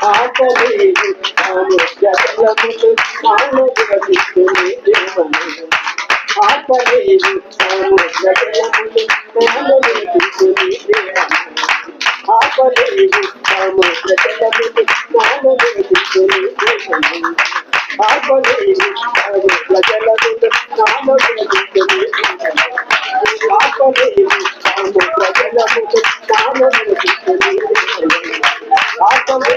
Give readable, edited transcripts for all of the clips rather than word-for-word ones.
ఆకలేదు సముద్రములు ఆనదించుని దేవము ఆకలేదు సముద్రములు ఆనదించుని దేవము ఆకలేదు సముద్రములు ఆనదించుని దేవము ఆకలేదు సముద్రములు ఆనదించుని దేవము ఆకలేదు సముద్రములు ఆనదించుని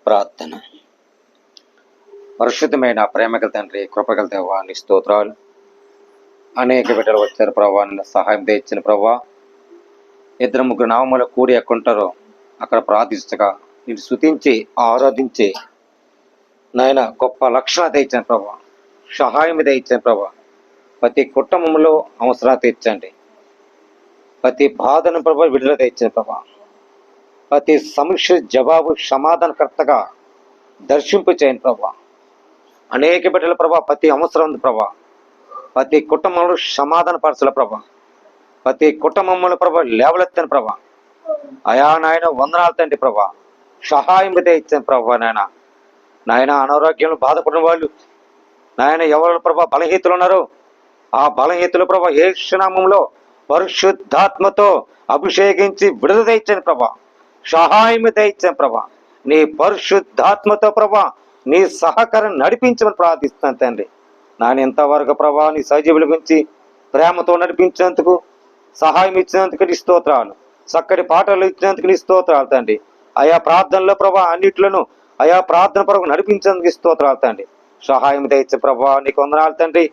ప్రార్థన. పరిశుద్ధమైన ప్రేమగల తండ్రి, కృపగల దేవా, నీ స్తోత్రాలు. అనేక బిడ్డలు వచ్చారు ప్రభా, నిన్న సహాయం తెచ్చిన ప్రభా. 2-3 నామములు కూడి ఎక్కుంటారో అక్కడ ప్రార్థించగా నేను స్తుతించి ఆరాధించి నాయన గొప్ప లక్షణ తెచ్చిన ప్రభా, సహాయం తెచ్చిన ప్రభా. ప్రతి కుటుంబంలో అవసరాలు తెచ్చండి. ప్రతి బాధను ప్రభా విడుదల తెచ్చిన ప్రభా. ప్రతి సమస్య జవాబు సమాధానకర్తగా దర్శింపు చేయని ప్రభా. అనేక బిడ్డల ప్రభా, ప్రతి అవసరం ఉంది ప్రభా. ప్రతి కుటుంబంలో సమాధాన పరచల ప్రభా. ప్రతి కుటుంబంలో ప్రభా లేవలెత్తని ప్రభా. అయా నాయన వందనాలు తండ్రి ప్రభా, సహాయం ఇచ్చిన ప్రభా. నాయన అనారోగ్యంలో బాధపడిన వాళ్ళు నాయన ఎవరు ప్రభా బలహీతులు ఉన్నారో ఆ బలహీతులు ప్రభా యేసునామములో పరిశుద్ధాత్మతో అభిషేకించి విడుదల ఇచ్చిన ప్రభా, సహాయం ఇచ్చిన ప్రభా. నీ పరిశుద్ధాత్మతో ప్రభా నీ సహకారం నడిపించమని ప్రార్థిస్తున్నాను తండ్రి. నాయన ఎంతవరకు ప్రభా నీ సజీవుల గురించి ప్రేమతో నడిపించినందుకు, సహాయం ఇచ్చినందుకు నీ స్తోత్రాలు. చక్కటి పాటలు ఇచ్చినందుకు నీ స్తోత్రాలు తండ్రి. ఆయా ప్రార్థనలో ప్రభా అన్నిట్లను ఆయా ప్రార్థన ప్రభు నడిపించేందుకు స్తోత్రాలు తండ్రి. సహాయం దయచే ప్రభా నీకు వందనాలు తండ్రి.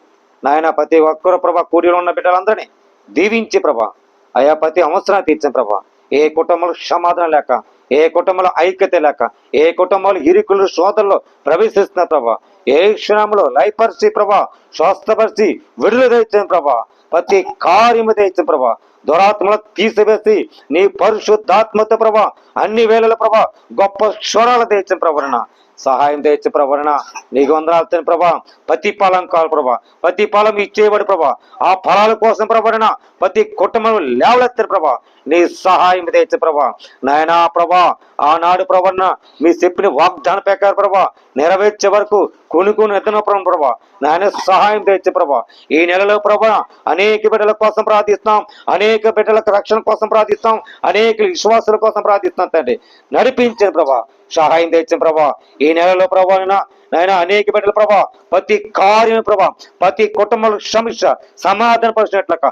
నాయన ప్రతి ఒక్కరు ప్రభా కూడిలో ఉన్న బిడ్డలందరినీ దీవించి ప్రభా ఆయా ప్రతి అవసరాన్ని తీర్చిన ప్రభా. ఏ కుటుంబంలో సమాధానం లేక, ఏ కుటుంబంలో ఐక్యత లేక, ఏ కుటుంబంలో ఇరుకులు శోధనలో ప్రవేశిస్తున్న ప్రభా ఏ క్షణంలో లయపరిచి ప్రభా స్వస్థపరిచి విడుదల తెచ్చిన ప్రభా. ప్రతి కార్యము తెచ్చిన ప్రభా దురాత్మలు తీసివేసి నీ పరిశుద్ధాత్మతో ప్రభా అన్ని వేళల ప్రభా గొప్ప స్వరాలు తెచ్చిన ప్రభరణ, సహాయం తెచ్చే ప్రభరణ నీకు వందనాలు ప్రభా. ప్రతి ఫలం కావాలి ప్రభా, ప్రతి ఫలం ఇచ్చేవాడు ప్రభా. ఆ ఫలాల కోసం ప్రభరణ ప్రతి కుటుంబం లేవలెత్తారు ప్రభా. నీ సహాయం తెచ్చే ప్రభా. నాయనా ప్రభా ఆనాడు ప్రభన్న మీ చెప్పిన వాగ్దాన ప్రకారం ప్రభా నెరవేర్చే వరకు కొనుక్కుని ఎత్తనప్పుడు ప్రభా నాయన సహాయం తెచ్చే ప్రభా. ఈ నెలలో ప్రభా అనేక బిడ్డల కోసం ప్రార్థిస్తాం, అనేక బిడ్డలకు రక్షణ కోసం ప్రార్థిస్తాం, అనేక విశ్వాసుల కోసం ప్రార్థిస్తాం తండ్రి. నడిపించిన ప్రభా, సహాయం తెచ్చిన ప్రభా. ఈ నెలలో ప్రభా నాయన అనేక బిడ్డల ప్రభా ప్రతి కార్యం ప్రభా ప్రతి కుటుంబంలో సమస్య సమాధాన పరిచినట్లక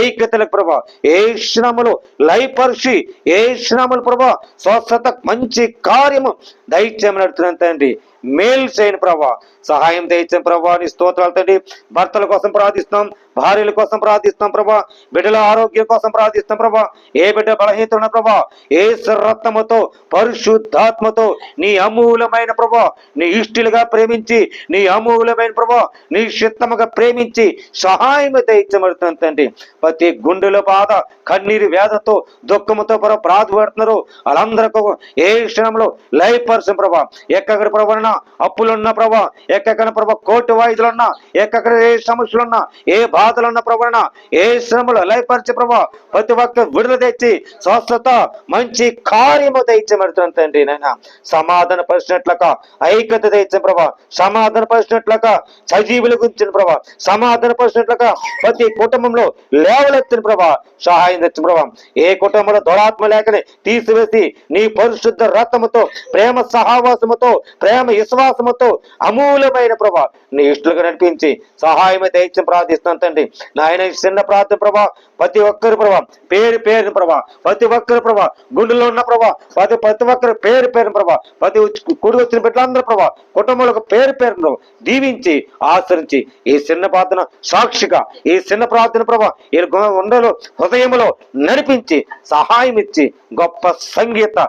ఐక్యతలకు ప్రభా ఏ శ్రమలు లయపరిచి ఏ శ్రమలు ప్రభా స్వస్థత మంచి కార్యము దైత్యం నడుతున్నాను తండ్రి. మేలు చేయని ప్రభా, సహాయం తెచ్చిన ప్రభా నీ స్తోత్రాలు తండ్రి. భర్తల కోసం ప్రార్థిస్తాం, భార్యల కోసం ప్రార్థిస్తాం ప్రభా, బిడ్డల ఆరోగ్యం కోసం ప్రార్థిస్తాం ప్రభా. ఏ బిడ్డ బలహీనత ప్రభా యేసు రక్తముతో పరిశుద్ధాత్మతో నీ అమూలమైన ప్రభా నీ ఇష్టులుగా ప్రేమించి, నీ అమూలమైన ప్రభా నీ చిత్తముగా ప్రేమించి సహాయం తెచ్చబడుతుంది తండ్రి. ప్రతి గుండెలో బాధ కన్నీరు వేదతో దుఃఖముతో ప్రభా బాధపడుతున్నారు వాళ్ళందరికీ ఏ క్షణంలో లయపరచం ప్రభా. ఎక్కడ ప్రభా అప్పులున్న ప్రభా, ఎక్కడ ప్రభా కోర్టు వాయిదాలున్నా, ఎక్కడ ఏ సమస్యలున్నా, ఏ బాధలున్న ప్రభాన ఏ శ్రమలు లయపరిచే ప్రభా ప్రతి ఒక్క విడుదల తెచ్చి స్వస్థత మంచి కార్యము తెచ్చబడుతుంది తండ్రి. నాయన సమాధాన పరిచినట్లక ఐక్యత తెచ్చిన ప్రభా, సమాధాన పరిచినట్లక సజీవుల గురించిన ప్రభా, సమాధాన పరిచినట్లక ప్రతి కుటుంబంలో లేవలెత్తిన ప్రభా సహాయం తెచ్చిన ప్రభా. ఏ కుటుంబంలో దురాత్మ లేకనే తీసివేసి నీ పరిశుద్ధ రక్తముతో ప్రేమ సహవాసముతో ప్రేమ విశ్వాసముతో అమూలమైన ప్రభా నీ ఇష్టలుగా నడిపించి సహాయం దయచేసి ప్రార్థిస్తున్నాను తండ్రి. నాయన చిన్న ప్రార్థన ప్రభా ప్రతి ఒక్కరి ప్రభా పేరు పేరు ప్రభా, ప్రతి ఒక్కరి ప్రభా గుండెలో ఉన్న ప్రభా, ప్రతి ఒక్కరి పేరు పేరు ప్రభా, ప్రతి కుడి వచ్చిన బిడ్డలందరూ ప్రభా కుటుంబంలో పేరు పేరు ప్రభా దీవించి ఆచరించి ఈ చిన్న ప్రార్థన సాక్షిగా ఈ చిన్న ప్రార్థన ప్రభా ఈ ఉండలో హృదయంలో నడిపించి సహాయం ఇచ్చి గొప్ప సంగీత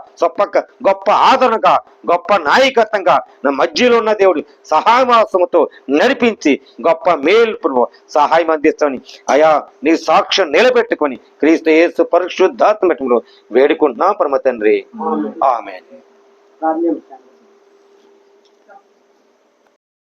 గొప్ప ఆదరణగా గొప్ప నాయకత్వంగా నా మధ్యలో ఉన్న దేవుడు సహాయమాసముతో నడిపించి గొప్ప మేలు ప్రభు సహాయం అందిస్తామని అయా నీ సాక్ష్యం నిలబెట్టుకొని క్రీస్తు యేసు పరిశుద్ధాత్మ వేడుకుంటున్నాం పరమ తండ్రి. ఆమేన్.